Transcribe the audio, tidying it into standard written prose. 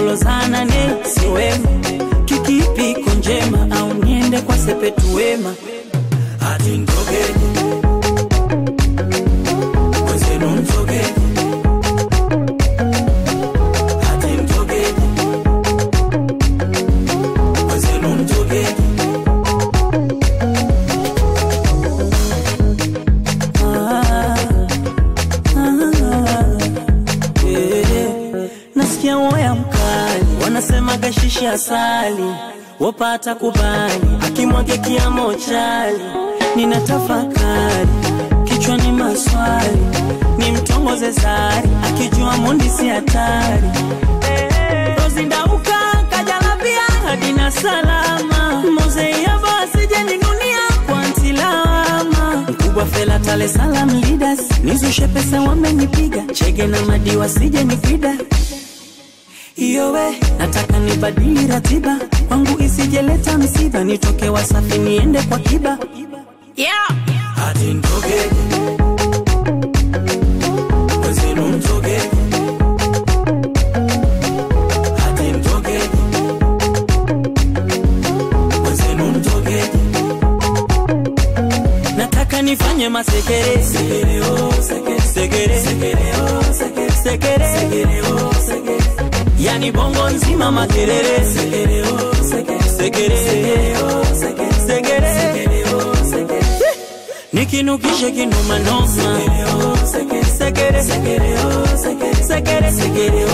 kolozana ne siwema. Kikipi konjema au niende kwa sepetu wema. Ati ntogeni mwezenu ntogeni. Ati ntogeni mwezenu ntogeni. Nasikia waya mkali wanasema gashishi asali, wapata kubali akimwage kiamo chali. Ninatafakari kichwani maswali, ni mtongoze zari akijua mundi si hatari. Rozindauka kajalabia hadina salama, moze yaba asije ninunia kwa ntilama. Mkubwa fela tale salam leaders, nizushe pesa wamenipiga, chege na madiwa sije nifida. Iyowe, nataka nibadili ratiba, kwangu isijeleta msiba, nitoke Wasafi niende kwa Kiba. Yeah! Ati ntogeni mwezenu ntogeni. Ati ntogeni mwezenu ntogeni. Nataka nifanye masekere, sekere oh sekere, sekere sekere oh sekere, sekere sekere oh sekere. Yani bongo nzima makerere, sekere oh sekere, sekere sekere oh sekere, sekere sekere oh sekere. Nikinukishe kinuma noma, sekere oh sekere, sekere sekere oh sekere, sekere sekere